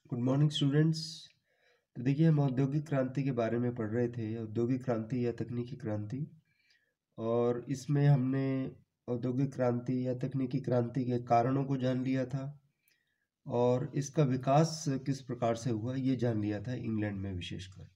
Good morning students. तो देखिए, हम औद्योगिक क्रांति के बारे में पढ़ रहे थे, औद्योगिक क्रांति या तकनीकी क्रांति। और इसमें हमने औद्योगिक क्रांति या तकनीकी क्रांति के कारणों को जान लिया था और इसका विकास किस प्रकार से हुआ ये जान लिया था, इंग्लैंड में विशेषकर।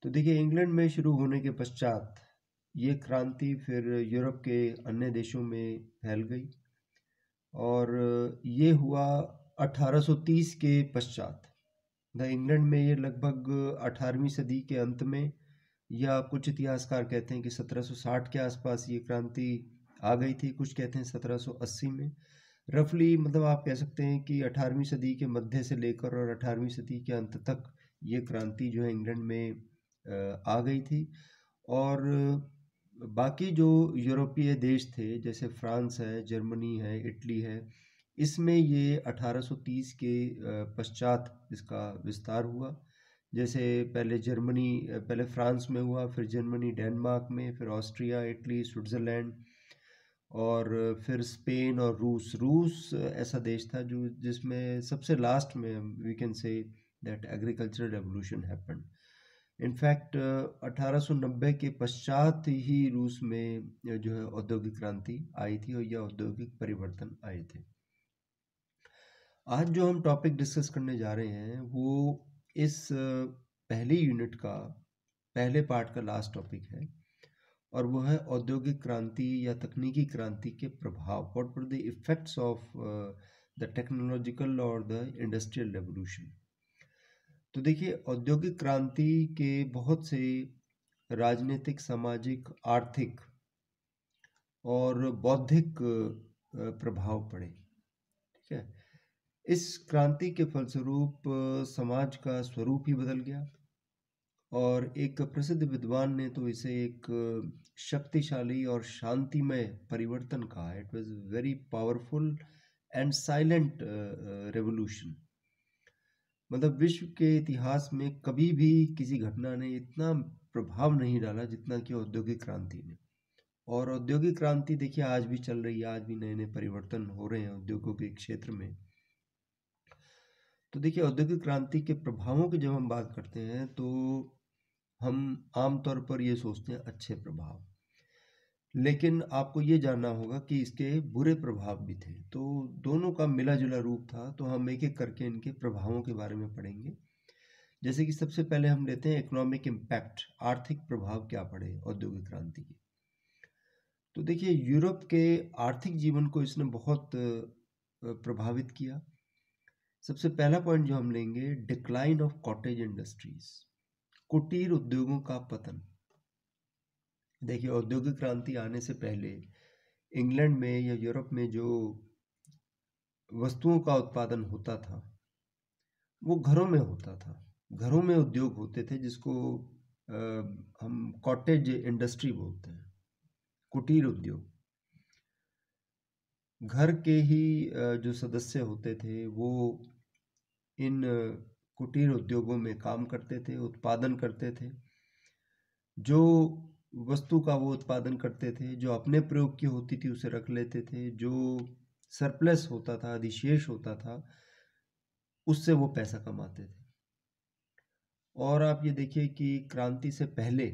तो देखिए, इंग्लैंड में शुरू होने के पश्चात ये क्रांति फिर यूरोप के अन्य देशों में फैल गई और ये हुआ 1830 के पश्चात। इंग्लैंड में ये लगभग 18वीं सदी के अंत में, या कुछ इतिहासकार कहते हैं कि 1760 के आसपास ये क्रांति आ गई थी, कुछ कहते हैं 1780 में। रफली मतलब आप कह सकते हैं कि 18वीं सदी के मध्य से लेकर और 18वीं सदी के अंत तक ये क्रांति जो है इंग्लैंड में आ गई थी। और बाकी जो यूरोपीय देश थे, जैसे फ्रांस है, जर्मनी है, इटली है, इसमें ये 1830 के पश्चात इसका विस्तार हुआ। जैसे पहले फ्रांस में हुआ, फिर जर्मनी, डेनमार्क में, फिर ऑस्ट्रिया, इटली, स्विट्ज़रलैंड, और फिर स्पेन और रूस। रूस ऐसा देश था जो जिसमें सबसे लास्ट में we can say that agricultural revolution happened. In fact 1890 के पश्चात ही रूस में जो है औद्योगिक क्रांति आई थी और यह औद्योगिक परिवर्तन आए थे। आज जो हम टॉपिक डिस्कस करने जा रहे हैं वो इस पहली यूनिट का पहले पार्ट का लास्ट टॉपिक है, और वो है औद्योगिक क्रांति या तकनीकी क्रांति के प्रभाव। What were the effects of the technological और द इंडस्ट्रियल रेवोल्यूशन। तो देखिए, औद्योगिक क्रांति के बहुत से राजनीतिक, सामाजिक, आर्थिक और बौद्धिक प्रभाव पड़े। ठीक है, इस क्रांति के फलस्वरूप समाज का स्वरूप ही बदल गया, और एक प्रसिद्ध विद्वान ने तो इसे एक शक्तिशाली और शांतिमय परिवर्तन कहा। It was very powerful and silent revolution. मतलब विश्व के इतिहास में कभी भी किसी घटना ने इतना प्रभाव नहीं डाला जितना कि औद्योगिक क्रांति ने। और औद्योगिक क्रांति देखिए आज भी चल रही है, आज भी नए नए परिवर्तन हो रहे हैं उद्योगों के क्षेत्र में। तो देखिए, औद्योगिक क्रांति के प्रभावों की जब हम बात करते हैं तो हम आमतौर पर ये सोचते हैं अच्छे प्रभाव, लेकिन आपको ये जानना होगा कि इसके बुरे प्रभाव भी थे। तो दोनों का मिला जुला रूप था। तो हम एक एक करके इनके प्रभावों के बारे में पढ़ेंगे। जैसे कि सबसे पहले हम लेते हैं इकोनॉमिक इम्पैक्ट, आर्थिक प्रभाव क्या पड़े औद्योगिक क्रांति के। तो देखिए, यूरोप के आर्थिक जीवन को इसने बहुत प्रभावित किया। सबसे पहला पॉइंट जो हम लेंगे, डिक्लाइन ऑफ कॉटेज इंडस्ट्रीज, कुटीर उद्योगों का पतन। देखिए, औद्योगिक क्रांति आने से पहले इंग्लैंड में या यूरोप में जो वस्तुओं का उत्पादन होता था वो घरों में होता था। घरों में उद्योग होते थे जिसको हम कॉटेज इंडस्ट्री बोलते हैं, कुटीर उद्योग। घर के ही जो सदस्य होते थे वो इन कुटीर उद्योगों में काम करते थे, उत्पादन करते थे। जो वस्तु का वो उत्पादन करते थे, जो अपने प्रयोग की होती थी उसे रख लेते थे, जो सरप्लस होता था, अधिशेष होता था, उससे वो पैसा कमाते थे। और आप ये देखिए कि क्रांति से पहले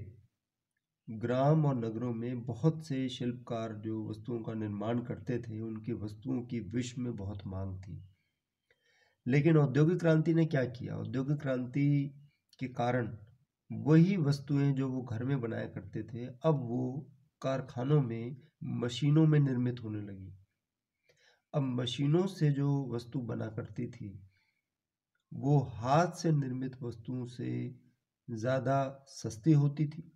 ग्राम और नगरों में बहुत से शिल्पकार जो वस्तुओं का निर्माण करते थे, उनकी वस्तुओं की विश्व में बहुत मांग थी। लेकिन औद्योगिक क्रांति ने क्या किया, औद्योगिक क्रांति के कारण वही वस्तुएं जो वो घर में बनाया करते थे अब वो कारखानों में, मशीनों में निर्मित होने लगी। अब मशीनों से जो वस्तु बना करती थी वो हाथ से निर्मित वस्तुओं से ज़्यादा सस्ती होती थी,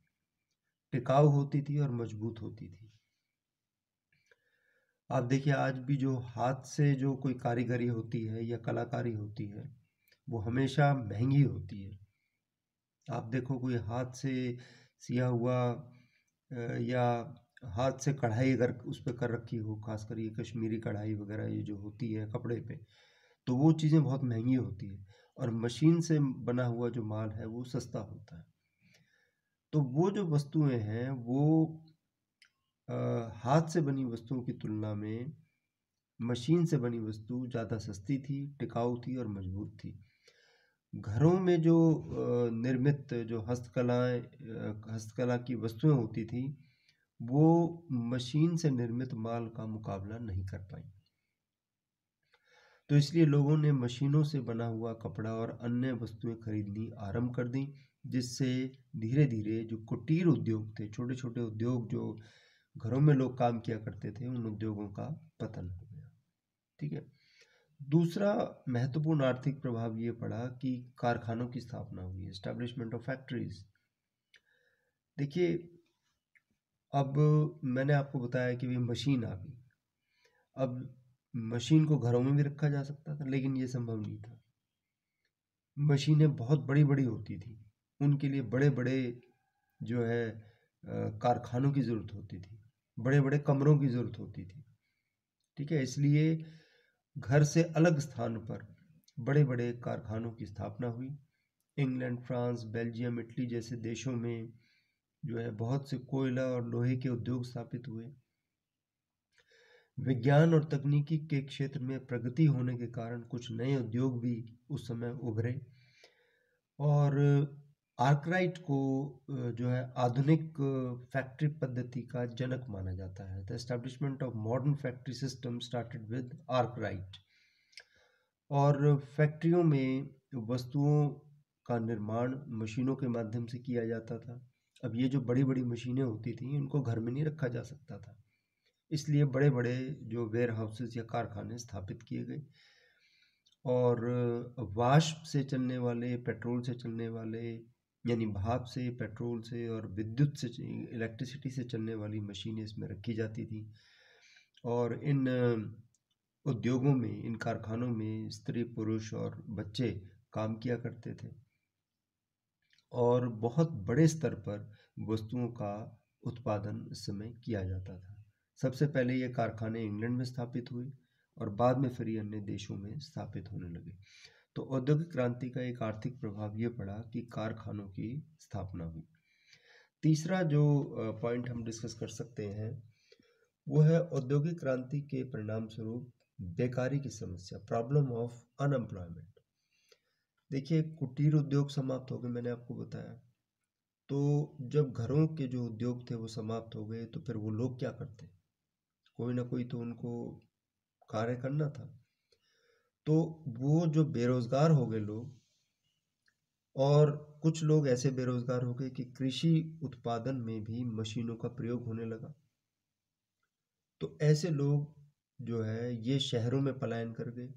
टिकाऊ होती थी और मजबूत होती थी। आप देखिए, आज भी जो हाथ से जो कोई कारीगरी होती है या कलाकारी होती है वो हमेशा महंगी होती है। आप देखो, कोई हाथ से सिया हुआ या हाथ से कढ़ाई अगर उस पर कर रखी हो, खासकर ये कश्मीरी कढ़ाई वगैरह ये जो होती है कपड़े पे, तो वो चीज़ें बहुत महंगी होती है। और मशीन से बना हुआ जो माल है वो सस्ता होता है। तो वो जो वस्तुएं हैं वो हाथ से बनी वस्तुओं की तुलना में मशीन से बनी वस्तु ज़्यादा सस्ती थी, टिकाऊ थी और मजबूत थी। घरों में जो निर्मित जो हस्तकला की वस्तुएं होती थी, वो मशीन से निर्मित माल का मुकाबला नहीं कर पाई। तो इसलिए लोगों ने मशीनों से बना हुआ कपड़ा और अन्य वस्तुएं खरीदनी आरंभ कर दी, जिससे धीरे धीरे जो कुटीर उद्योग थे, छोटे छोटे उद्योग जो घरों में लोग काम किया करते थे, उन उद्योगों का पतन हो गया। ठीक है। दूसरा महत्वपूर्ण आर्थिक प्रभाव ये पड़ा कि कारखानों की स्थापना हुई, एस्टैब्लिशमेंट ऑफ फैक्ट्रीज। देखिए, अब मैंने आपको बताया कि मशीन आ गई। अब मशीन को घरों में भी रखा जा सकता था, लेकिन ये संभव नहीं था। मशीनें बहुत बड़ी बड़ी होती थी, उनके लिए बड़े बड़े जो है कारखानों की ज़रूरत होती थी, बड़े बड़े कमरों की ज़रूरत होती थी। ठीक है। इसलिए घर से अलग स्थान पर बड़े बड़े कारखानों की स्थापना हुई। इंग्लैंड, फ्रांस, बेल्जियम, इटली जैसे देशों में जो है बहुत से कोयला और लोहे के उद्योग स्थापित हुए। विज्ञान और तकनीकी के क्षेत्र में प्रगति होने के कारण कुछ नए उद्योग भी उस समय उभरे, और आर्कराइट को जो है आधुनिक फैक्ट्री पद्धति का जनक माना जाता है। The establishment of modern factory system started with Arkwright. और फैक्ट्रियों में वस्तुओं का निर्माण मशीनों के माध्यम से किया जाता था। अब ये जो बड़ी बड़ी मशीनें होती थी, इनको घर में नहीं रखा जा सकता था, इसलिए बड़े बड़े जो वेयर हाउसेस या कारखाने स्थापित किए गए। और वाष्प से चलने वाले, पेट्रोल से चलने वाले, यानी भाप से, पेट्रोल से और विद्युत से, इलेक्ट्रिसिटी से चलने वाली मशीनें इसमें रखी जाती थी। और इन उद्योगों में, इन कारखानों में स्त्री, पुरुष और बच्चे काम किया करते थे, और बहुत बड़े स्तर पर वस्तुओं का उत्पादन इस समय किया जाता था। सबसे पहले ये कारखाने इंग्लैंड में स्थापित हुए, और बाद में फिर ये अन्य देशों में स्थापित होने लगे। तो औद्योगिक क्रांति का एक आर्थिक प्रभाव ये पड़ा कि कारखानों की स्थापना हुई। तीसरा जो पॉइंट हम डिस्कस कर सकते हैं, वो है औद्योगिक क्रांति के परिणाम स्वरूप बेकारी की समस्या, प्रॉब्लम ऑफ अनएम्प्लॉयमेंट। देखिए, कुटीर उद्योग समाप्त हो गए, मैंने आपको बताया। तो जब घरों के जो उद्योग थे वो समाप्त हो गए, तो फिर वो लोग क्या करते? कोई ना कोई तो उनको कार्य करना था। तो वो जो बेरोजगार हो गए लोग, और कुछ लोग ऐसे बेरोजगार हो गए कि कृषि उत्पादन में भी मशीनों का प्रयोग होने लगा। तो ऐसे लोग जो है ये शहरों में पलायन कर गए।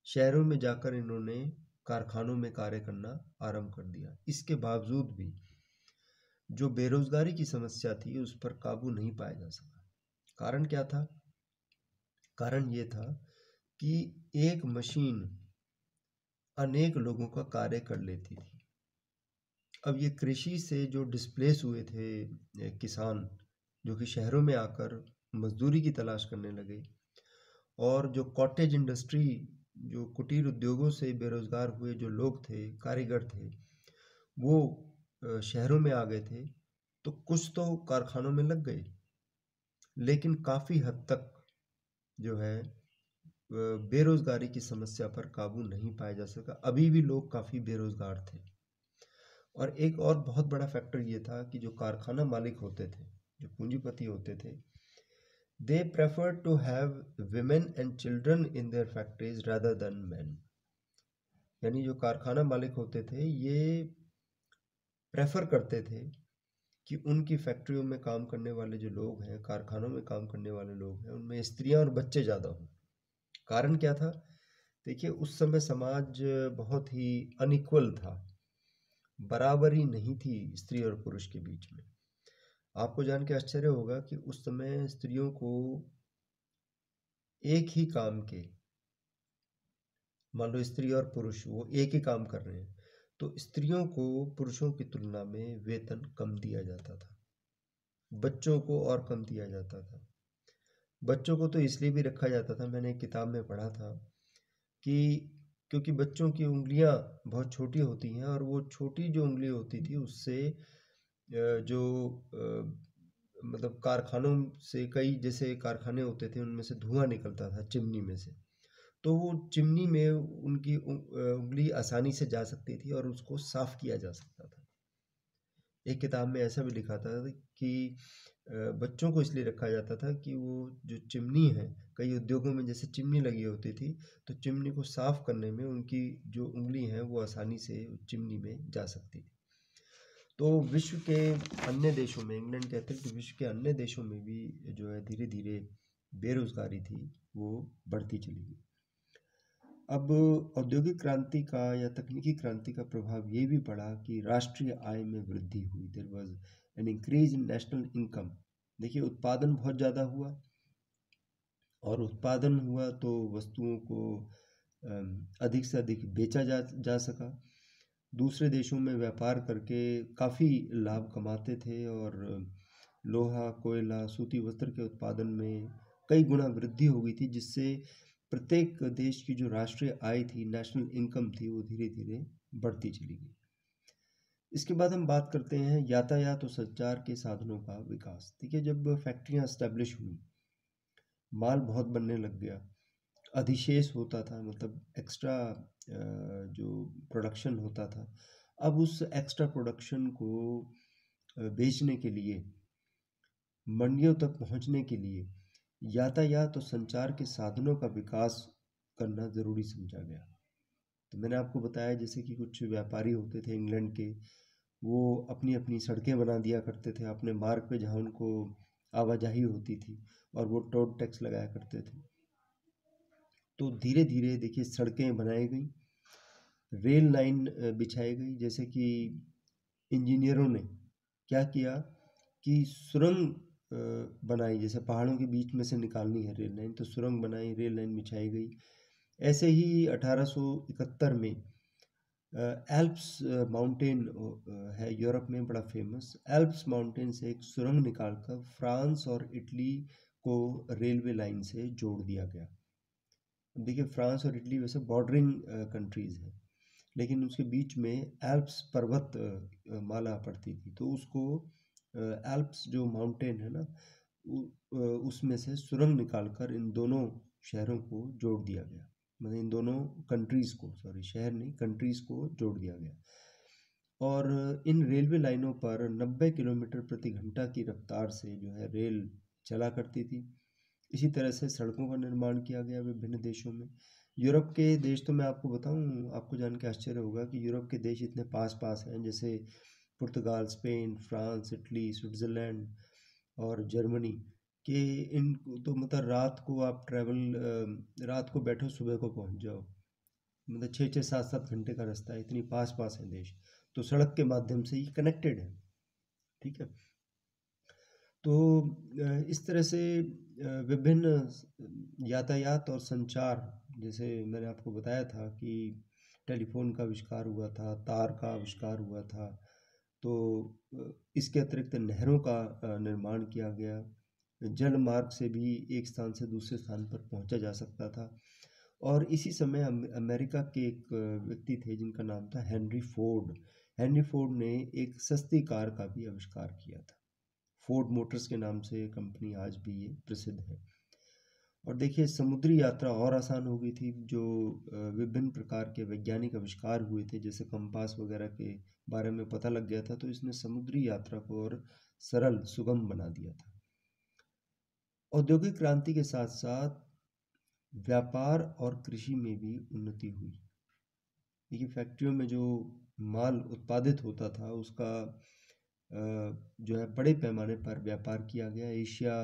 शहरों में जाकर इन्होंने कारखानों में कार्य करना आरंभ कर दिया। इसके बावजूद भी जो बेरोजगारी की समस्या थी, उस पर काबू नहीं पाया जा सका। कारण क्या था? कारण ये था कि एक मशीन अनेक लोगों का कार्य कर लेती थी। अब ये कृषि से जो डिस्प्लेस हुए थे किसान, जो कि शहरों में आकर मजदूरी की तलाश करने लगे, और जो कॉटेज इंडस्ट्री, जो कुटीर उद्योगों से बेरोजगार हुए जो लोग थे, कारीगर थे, वो शहरों में आ गए थे। तो कुछ तो कारखानों में लग गए, लेकिन काफ़ी हद तक जो है बेरोजगारी की समस्या पर काबू नहीं पाया जा सका। अभी भी लोग काफ़ी बेरोजगार थे। और एक और बहुत बड़ा फैक्टर ये था कि जो कारखाना मालिक होते थे, जो पूंजीपति होते थे, they prefer to have women and children in their factories rather than man. यानी जो कारखाना मालिक होते थे, ये प्रेफर करते थे कि उनकी फैक्ट्रियों में काम करने वाले जो लोग हैं, कारखानों में काम करने वाले लोग हैं, उनमें स्त्रियां और बच्चे ज़्यादा हों। कारण क्या था? देखिए, उस समय समाज बहुत ही अनइक्वल था, बराबरी नहीं थी स्त्री और पुरुष के बीच में। आपको जान के आश्चर्य होगा कि उस समय स्त्रियों को एक ही काम के, मान लो स्त्री और पुरुष वो एक ही काम कर रहे हैं, तो स्त्रियों को पुरुषों की तुलना में वेतन कम दिया जाता था, बच्चों को और कम दिया जाता था। बच्चों को तो इसलिए भी रखा जाता था, मैंने एक किताब में पढ़ा था कि क्योंकि बच्चों की उंगलियां बहुत छोटी होती हैं, और वो छोटी जो उंगली होती थी उससे जो मतलब कारखानों से, कई जैसे कारखाने होते थे, उनमें से धुआं निकलता था चिमनी में से। तो वो चिमनी में उनकी उंगली आसानी से जा सकती थी और उसको साफ किया जा सकता था। एक किताब में ऐसा भी लिखा था कि बच्चों को इसलिए रखा जाता था कि वो जो चिमनी है, कई उद्योगों में जैसे चिमनी लगी होती थी, तो चिमनी को साफ करने में उनकी जो उंगली है वो आसानी से चिमनी में जा सकती थी। तो विश्व के अन्य देशों में, इंग्लैंड कहते हैं कि विश्व के अन्य देशों में भी जो है धीरे धीरे बेरोजगारी थी वो बढ़ती चली गई। अब औद्योगिक क्रांति का या तकनीकी क्रांति का प्रभाव ये भी पड़ा कि राष्ट्रीय आय में वृद्धि हुई। There was an increase in national income. देखिए, उत्पादन बहुत ज़्यादा हुआ, और उत्पादन हुआ तो वस्तुओं को अधिक से अधिक बेचा जा सका। दूसरे देशों में व्यापार करके काफ़ी लाभ कमाते थे, और लोहा, कोयला, सूती वस्त्र के उत्पादन में कई गुना वृद्धि हो गई थी, जिससे प्रत्येक देश की जो राष्ट्रीय आय थी, नेशनल इनकम थी, वो धीरे धीरे बढ़ती चली गई। इसके बाद हम बात करते हैं यातायात और संचार के साधनों का विकास। ठीक है, जब फैक्ट्रियाँ एस्टेब्लिश हुई, माल बहुत बनने लग गया, अधिशेष होता था, मतलब एक्स्ट्रा जो प्रोडक्शन होता था, अब उस एक्स्ट्रा प्रोडक्शन को बेचने के लिए, मंडियों तक पहुंचने के लिए यातायात और संचार के साधनों का विकास करना ज़रूरी समझा गया। तो मैंने आपको बताया जैसे कि कुछ व्यापारी होते थे इंग्लैंड के, वो अपनी अपनी सड़कें बना दिया करते थे अपने मार्ग पे जहाँ उनको आवाजाही होती थी, और वो टोल टैक्स लगाया करते थे। तो धीरे धीरे देखिए सड़कें बनाई गई, रेल लाइन बिछाई गई। जैसे कि इंजीनियरों ने क्या किया कि सुरंग बनाई, जैसे पहाड़ों के बीच में से निकालनी है रेल लाइन, तो सुरंग बनाई, रेल लाइन बिछाई गई। ऐसे ही 1871 में एल्प्स माउंटेन है यूरोप में बड़ा फेमस, एल्प्स माउंटेन से एक सुरंग निकालकर फ्रांस और इटली को रेलवे लाइन से जोड़ दिया गया। देखिए, फ्रांस और इटली वैसे बॉर्डरिंग कंट्रीज़ हैं, लेकिन उसके बीच में एल्प्स पर्वत माला पड़ती थी, तो उसको एल्प्स जो माउंटेन है ना, उसमें से सुरंग निकालकर इन दोनों शहरों को जोड़ दिया गया। मतलब इन दोनों कंट्रीज़ को, सॉरी शहर नहीं, कंट्रीज़ को जोड़ दिया गया। और इन रेलवे लाइनों पर 90 किलोमीटर प्रति घंटा की रफ्तार से जो है रेल चला करती थी। इसी तरह से सड़कों का निर्माण किया गया विभिन्न देशों में। यूरोप के देश, तो मैं आपको बताऊं, आपको जान के आश्चर्य होगा कि यूरोप के देश इतने पास पास हैं, जैसे पुर्तगाल, स्पेन, फ्रांस, इटली, स्विट्ज़रलैंड और जर्मनी, कि इन तो मतलब रात को आप रात को बैठो, सुबह को पहुंच जाओ। मतलब 6-6, 7-7 घंटे का रास्ता है, इतनी पास पास है देश, तो सड़क के माध्यम से ही कनेक्टेड है। ठीक है, तो इस तरह से विभिन्न यातायात और संचार, जैसे मैंने आपको बताया था कि टेलीफोन का आविष्कार हुआ था, तार का आविष्कार हुआ था, तो इसके अतिरिक्त नहरों का निर्माण किया गया। जल मार्ग से भी एक स्थान से दूसरे स्थान पर पहुंचा जा सकता था। और इसी समय अमेरिका के एक व्यक्ति थे जिनका नाम था हेनरी फोर्ड। हेनरी फोर्ड ने एक सस्ती कार का भी आविष्कार किया था। फोर्ड मोटर्स के नाम से कंपनी आज भी ये प्रसिद्ध है। और देखिए, समुद्री यात्रा और आसान हो गई थी। जो विभिन्न प्रकार के वैज्ञानिक आविष्कार हुए थे, जैसे कंपास वगैरह के बारे में पता लग गया था, तो इसने समुद्री यात्रा को और सरल, सुगम बना दिया था। औद्योगिक क्रांति के साथ साथ व्यापार और कृषि में भी उन्नति हुई। देखिए, फैक्ट्रियों में जो माल उत्पादित होता था उसका जो है बड़े पैमाने पर व्यापार किया गया। एशिया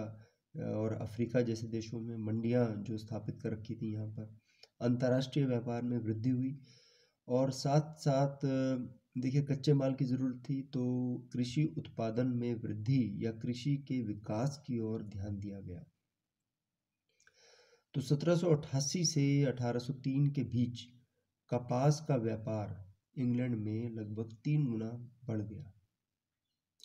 और अफ्रीका जैसे देशों में मंडियां जो स्थापित कर रखी थी, यहाँ पर अंतर्राष्ट्रीय व्यापार में वृद्धि हुई। और साथ साथ देखिए, कच्चे माल की ज़रूरत थी, तो कृषि उत्पादन में वृद्धि या कृषि के विकास की ओर ध्यान दिया गया। तो 1788 से 1803 के बीच कपास का व्यापार इंग्लैंड में लगभग 3 गुना बढ़ गया,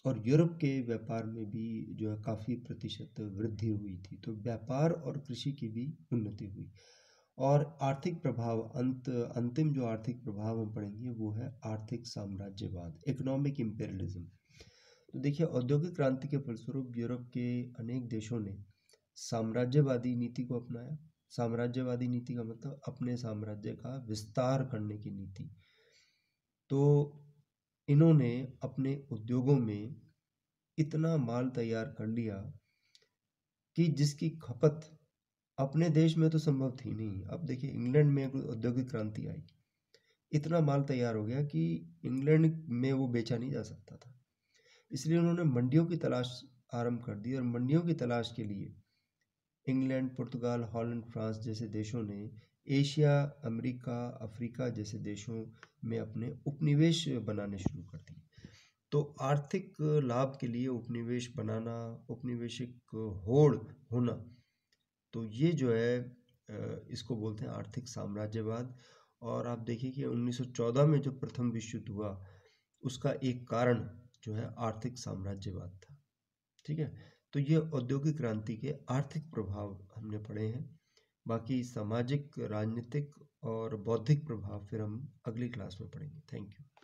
और यूरोप के व्यापार में भी जो है काफ़ी प्रतिशत वृद्धि हुई थी। तो व्यापार और कृषि की भी उन्नति हुई। और आर्थिक प्रभाव, अंतिम जो आर्थिक प्रभाव हम पढ़ेंगे वो है आर्थिक साम्राज्यवाद, इकोनॉमिक इम्पेरियलिज्म। तो देखिए, औद्योगिक क्रांति के फलस्वरूप यूरोप के अनेक देशों ने साम्राज्यवादी नीति को अपनाया। साम्राज्यवादी नीति का मतलब अपने साम्राज्य का विस्तार करने की नीति। तो इन्होंने अपने उद्योगों में इतना माल तैयार कर लिया कि जिसकी खपत अपने देश में तो संभव थी नहीं। अब देखिए, इंग्लैंड में एक औद्योगिक क्रांति आई, इतना माल तैयार हो गया कि इंग्लैंड में वो बेचा नहीं जा सकता था। इसलिए उन्होंने मंडियों की तलाश आरंभ कर दी, और मंडियों की तलाश के लिए इंग्लैंड, पुर्तगाल, हॉलैंड, फ्रांस जैसे देशों ने एशिया, अमेरिका, अफ्रीका जैसे देशों में अपने उपनिवेश बनाने शुरू कर दिए। तो आर्थिक लाभ के लिए उपनिवेश बनाना, उपनिवेशिक होड़ होना, तो ये जो है इसको बोलते हैं आर्थिक साम्राज्यवाद। और आप देखिए कि 1914 में जो प्रथम विश्व युद्ध हुआ, उसका एक कारण जो है आर्थिक साम्राज्यवाद था। ठीक है, तो ये औद्योगिक क्रांति के आर्थिक प्रभाव हमने पढ़े हैं। बाकी सामाजिक, राजनीतिक और बौद्धिक प्रभाव फिर हम अगली क्लास में पढ़ेंगे। Thank you.